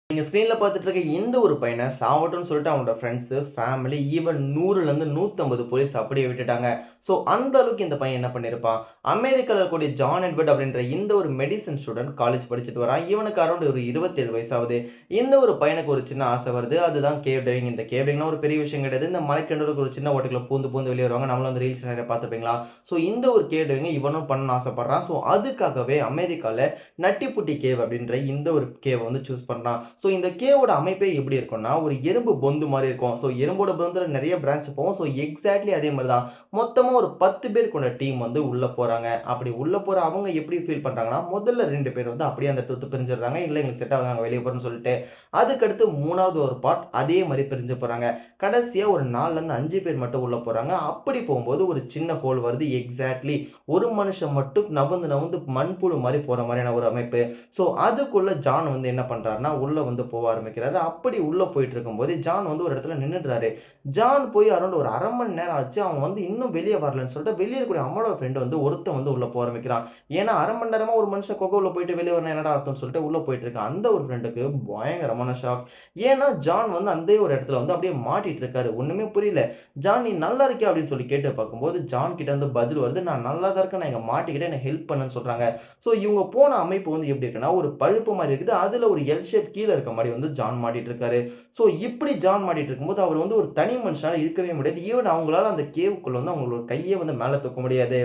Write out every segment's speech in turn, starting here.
நீங்க ஸ்க்ரீன்ல பார்த்துட்டு இருக்க இந்த ஒரு பையன சாவட்டும்னு சொல்லிட்டு அவனோட ஃப்ரெண்ட்ஸ், ஃபேமிலி ஈவன் 100லேருந்து 150 போலீஸ் அப்படியே விட்டுட்டாங்க. ஸோ அந்த அளவுக்கு இந்த பையன் என்ன பண்ணியிருப்பான், அமெரிக்கால இருக்கக்கூடிய ஜான் எட்வர்ட் அப்படின்ற இந்த ஒரு மெடிசின் ஸ்டூடண்ட் காலேஜ் படிச்சுட்டு வரான். இவனுக்கு அரௌண்ட் ஒரு 27 வயசு ஆகுது. இந்த ஒரு பையனுக்கு ஒரு சின்ன ஆசை வருது. அதுதான் கேவ் டைவிங். இந்த கேவ் டைவிங்லாம் ஒரு பெரிய விஷயம் கிடையாது. இந்த மலைக்கு ஒரு சின்ன ஓட்டைக்குள்ள பூந்து பூந்து வெளிய வருவாங்க. நம்மளும் அந்த ரீல்ஸ் நிறைய பார்த்துருப்பீங்களா? ஸோ இந்த ஒரு கேவ் டைவிங்க இவனும் பண்ணணும்னு ஆசைப்படுறான். ஸோ அதுக்காகவே அமெரிக்கால நட்டிப்புட்டி கேவ் அப்படின்ற இந்த ஒரு கேவ வந்து சூஸ் பண்றான். ஸோ இந்த கேவோட அமைப்பே எப்படி இருக்கும்னா, ஒரு எறும்பு பொந்து மாரி இருக்கும். ஸோ எறும்போட பொந்துல நெறைய பிரான்ச் போகும். ஸோ எக்ஸாக்ட்லி அதே மாரி தான். மொத்தமா ஒரு 10 பேர் கொண்ட டீம் வந்து உள்ள போறாங்க. அப்படி உள்ள போற அவங்க எப்படி ஃபீல் பண்றாங்கன்னா, முதல்ல 2 பேர் வந்து அப்படியே அந்த இடத்த விட்டு பிரிஞ்சிடுறாங்க. இல்ல எங்களுக்கு செட் ஆகாது நாங்க வெளிய போறோம்னு சொல்லிட்டு. அதுக்கடுத்து 3வது ஒரு பார்ட் அதே மாரி பிரிஞ்சு போறாங்க. கடைசியா ஒரு 4லருந்து 5 பேர் மட்டும் உள்ள போறாங்க. அப்படி போகும்போது ஒரு சின்ன ஹோல் வருது. எக்ஸாக்ட்லி ஒரு மனுஷன் மட்டும் நவுந்து நவுந்து மண்புழு மாரி போற மாரியான ஒரு அமைப்பு. ஸோ அதுக்குள்ள ஜான் வந்து என்ன பண்றாருன்னா, உள்ள வந்து போக ஆரம்பிக்கிறாரு. அப்படி உள்ள போயிட்டு இருக்கும்போது, ஜான் வந்து ஒரு இடத்துல நின்னுடுறாரு. ஜான் போய் அரௌண்ட் ஒரு 1/2 மணி நேரம் ஆச்சு. அவன் வந்து இன்னும் வெளிய வரலன்னு சொல்லிட்டு, வெளிய இருக்கக்கூடிய அவனோட ஃப்ரெண்ட் வந்து ஒருத்தன் வந்து உள்ள போக ஆரம்பிக்கிறான். ஏன்னா 1/2 மணி நேரமா ஒரு மனுஷன் குகை உள்ள போயிட்டு வெளிய வரணும் என்னடா அர்த்தம்னு சொல்லிட்டு உள்ள போயிட்டு இருக்கான். அந்த ஒரு ஃப்ரெண்டுக்கு பயங்கரமான ஷாக். ஏன்னா ஜான் வந்து அந்த ஒரு இடத்துல வந்து அப்படியே மாட்டிட்டு இருக்காரு. ஒண்ணுமே புரியல. ஜான் நீ நல்லா இருக்கியா? அப்படின்னு சொல்லி கேட்டு பார்க்கும்போது, ஜான் கிட்ட இருந்து பதில் வருது. நான் நல்லா தான் இருக்கேன். நான் இங்க மாட்டிக்கிட்டேன். எனக்கு ஹெல்ப் பண்ணுன்னு சொல்றாங்க. ஸோ இவங்க போன அமைப்பு வந்து எப்படி இருக்குன்னா, ஒரு பழுப்பு மாரி இருக்குது. அதுல ஒரு எல் ஷேப் கீழ இருக்க மாரி வந்து ஜான் மாட்டிட்டு இருக்காரு. ஸோ இப்படி ஜான் மாட்டிட்டு இருக்கும்போது, அவர் வந்து ஒரு தனி மனுஷனால இருக்கவே முடியாது. ஈவன் அவங்களால அந்த கேவுக்குள்ள வந்து அவங்களோட கைய வந்து மேல தூக்க முடியாது.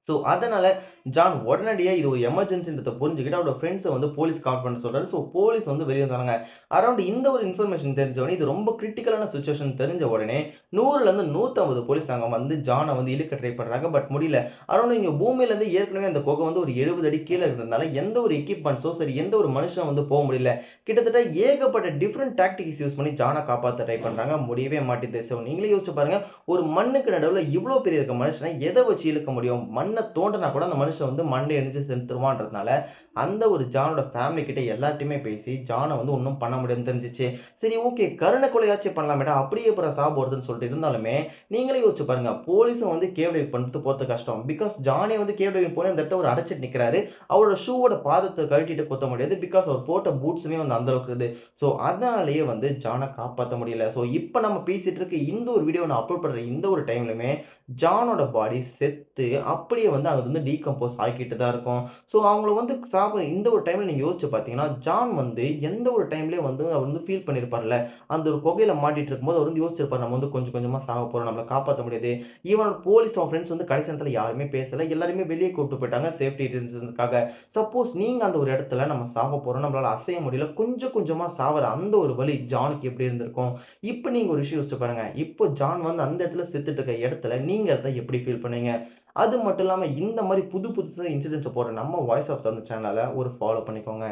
ஸோ அதனால ஜான் உடனடியா இது ஒரு எமர்ஜென்சின்றத புரிஞ்சுக்கிட்டு அவரோட ஃப்ரெண்ட்ஸ வந்து போலீஸ் கால் பண்ண சொல்றாரு. ஸோ போலீஸ் வந்து வெளிய வந்தாங்க. அரவுண்ட் இந்த ஒரு இன்ஃபர்மேஷன் தெரிஞ்ச உடனே இது ரொம்ப கிரிட்டிக்கலான சிச்சுவேஷன் தெரிஞ்ச உடனே 100லேருந்து 150 போலீஸ் அங்க வந்து ஜான வந்து இழுக்க ட்ரை பண்றாங்க. பட் முடியல. அரவுண்ட் இங்க பூமியிலேருந்து ஏற்கனவே அந்த குகை வந்து ஒரு 70 அடி கீழ இருந்ததுனால எந்த ஒரு எக்யூப்மெண்ட்ஸோ சரி எந்த ஒரு மனுஷனும் வந்து போ முடியல. கிட்டத்தட்ட ஏகப்பட்ட டிஃபரண்ட் டாக்டிக்ஸ் யூஸ் பண்ணி ஜான காப்பாத்த ட்ரை பண்றாங்க. முடியவே மாட்டேங்குது. ஸோ நீங்களே யோசிச்சு பாருங்க. ஒரு மண்ணுக்கு நடுவுல இவ்ளோ பெரிய இருக்க மனுஷன எத வச்சு இழுக்க முடியும்? மண்ண தோண்டுனா கூட அந்த மனுஷன் வந்து மண்டைய இடிச்சு செத்துருவான்றதுனால, அந்த ஒரு ஜானோட ஃபேமிலி கிட்ட எல்லார்ட்டயுமே பேசி, ஜான வந்து ஒண்ணும் பண்ண முடியாதுன்னு தெரிஞ்சுச்சு. சரி ஓகே கருணை கொலையாச்சும் பண்ணலாமேடா, அப்படியே எப்புட்றா சாபம் வருதுன்னு சொல்லிட்டு இருந்தாலுமே, நீங்களே யோசிச்சு பாருங்க. போலீஸும் வந்து கேவ் டைவ் பண்றது போறது கஷ்டம். பிகாஸ் ஜானே வந்து கேவ் டைவ் போய் அந்த இடத்துல ஒரு அடைச்சிட்டு நிக்கிறாரு. அவரோட ஷூவோட பாதத்த கழட்டிட்டு குத்த முடியாது. பிகாஸ் அவர் போட்ட பூட்ஸுமே வந்து அந்த அளவுக்கு இருக்குது. ஸோ அதனாலேயே வந்து ஜான காப்பாத்த முடியல. ஸோ இப்ப நம்ம பேசிட்டு இருக்க இந்த ஒரு வீடியோ நான் அப்லோட் பண்ற இந்த ஒரு டைம்லயுமே, ஜானோட பாடி செத்து அப்படியே வந்து அது வந்து டீகம்போஸ் ஆகிக்கிட்டு தான் இருக்கும். ஸோ அவங்கள வந்து இந்த ஒரு டைம்ல நீங்க யோசிச்சு பார்த்தீங்கன்னா, ஜான் வந்து எந்த ஒரு டைம்லயும் வந்து அவர் வந்து ஃபீல் பண்ணியிருப்பார்ல. அந்த ஒரு குகையில மாட்டிட்டு இருக்கும்போது அவர் வந்து யோசிச்சிருப்பார். நம்ம வந்து கொஞ்சம் கொஞ்சமா சாக போறோம். நம்மள காப்பாத்த முடியாது. ஈவன் போலீஸ் அவன் ஃப்ரெண்ட்ஸ் வந்து கடைசி நேரத்துல யாருமே பேசல. எல்லாரையுமே வெளிய கூட்டிட்டு போயிட்டாங்க. சேஃப்டி ரீசன்ஸ்க்காக. சப்போஸ் நீங்க அந்த ஒரு இடத்துல நம்ம சாக போறோம். நம்மளால அசைய முடியல. கொஞ்சம் கொஞ்சமா சாவற அந்த ஒரு வலி ஜானுக்கு எப்படி இருந்திருக்கும்? இப்ப நீங்க ஒரு விஷயம் யோசிச்சு பாருங்க. இப்போ ஜான் வந்து அந்த இடத்துல செத்துட்டு இருக்க இடத்துல நீங்க அத எப்படி ஃபீல் பண்ணீங்க? அது மட்டும் இல்லாம இந்த மாரி புது புதுசா இன்சிடென்ட்ஸ் போடுற நம்ம வாய்ஸ் ஆஃப் தமிழ் சேனல ஒரு ஃபாலோ பண்ணிக்கோங்க.